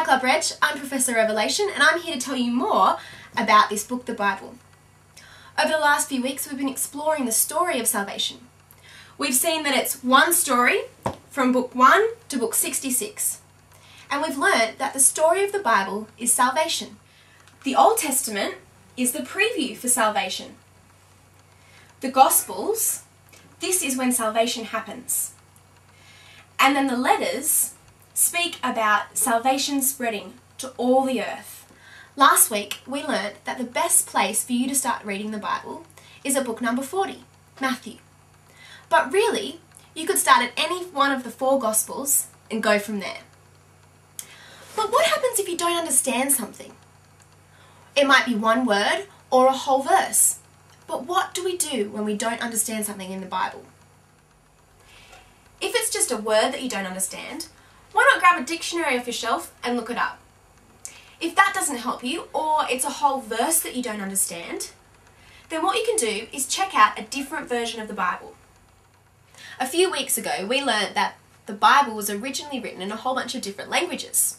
Club Reg, I'm Professor Revelation and I'm here to tell you more about this book, the Bible. Over the last few weeks we've been exploring the story of salvation. We've seen that it's one story from book 1 to book 66. And we've learnt that the story of the Bible is salvation. The Old Testament is the preview for salvation. The Gospels, this is when salvation happens. And then the letters speak about salvation spreading to all the earth. Last week we learnt that the best place for you to start reading the Bible is at book number 40, Matthew. But really, you could start at any one of the 4 Gospels and go from there. But what happens if you don't understand something? It might be one word or a whole verse. But what do we do when we don't understand something in the Bible? If it's just a word that you don't understand, why not grab a dictionary off your shelf and look it up? If that doesn't help you, or it's a whole verse that you don't understand, then what you can do is check out a different version of the Bible. A few weeks ago we learnt that the Bible was originally written in a whole bunch of different languages.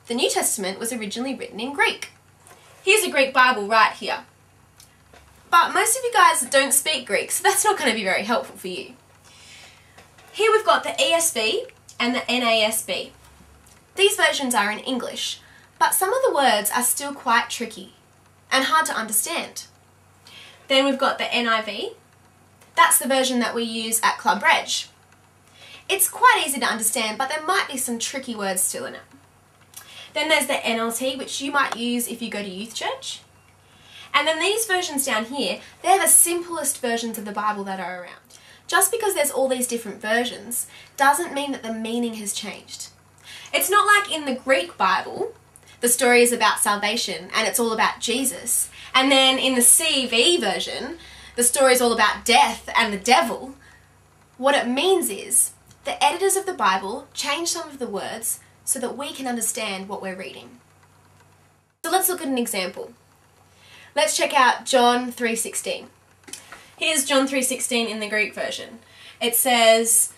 The New Testament was originally written in Greek. Here's a Greek Bible right here. But most of you guys don't speak Greek, so that's not going to be very helpful for you. Here we've got the ESV and the NASB. These versions are in English, but some of the words are still quite tricky and hard to understand. Then we've got the NIV. That's the version that we use at Club Reg. It's quite easy to understand, but there might be some tricky words still in it. Then there's the NLT, which you might use if you go to youth church. And then these versions down here, they're the simplest versions of the Bible that are around. Just because there's all these different versions doesn't mean that the meaning has changed. It's not like in the Greek Bible, the story is about salvation and it's all about Jesus. And then in the CEV version, the story is all about death and the devil. What it means is the editors of the Bible changed some of the words so that we can understand what we're reading. So let's look at an example. Let's check out John 3:16. Here's John 3:16 in the Greek version. It says,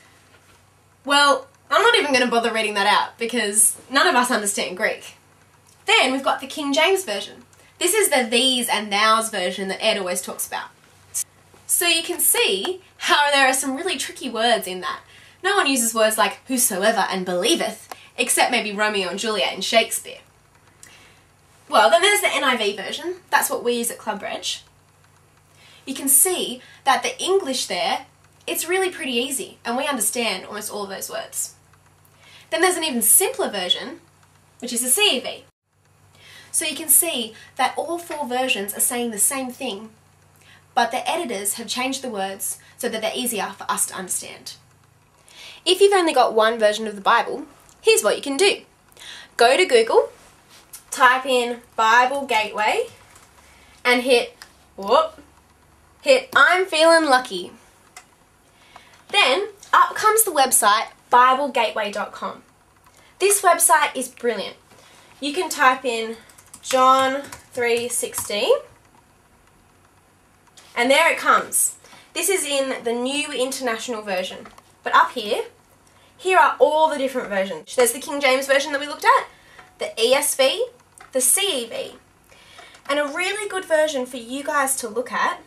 well, I'm not even going to bother reading that out because none of us understand Greek. Then we've got the King James version. This is the these and thous version that Ed always talks about. So you can see how there are some really tricky words in that. No one uses words like whosoever and believeth, except maybe Romeo and Juliet in Shakespeare. Well, then there's the NIV version. That's what we use at Club Reg. You can see that the English there, it's really pretty easy and we understand almost all of those words. Then there's an even simpler version, which is the CEV. So you can see that all 4 versions are saying the same thing, but the editors have changed the words so that they're easier for us to understand. If you've only got one version of the Bible, here's what you can do. Go to Google, type in Bible Gateway, and hit I'm feeling lucky. Then up comes the website BibleGateway.com. This website is brilliant. You can type in John 3:16 and there it comes. This is in the New International Version. But up here are all the different versions. There's the King James Version that we looked at, the ESV, the CEV. And a really good version for you guys to look at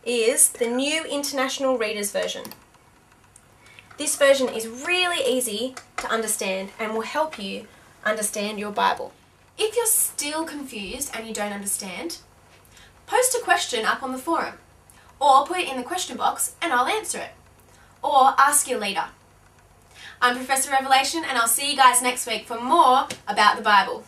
is the New International Reader's Version. This version is really easy to understand and will help you understand your Bible. If you're still confused and you don't understand, post a question up on the forum, or put it in the question box and I'll answer it, or ask your leader. I'm Professor Revelation and I'll see you guys next week for more about the Bible.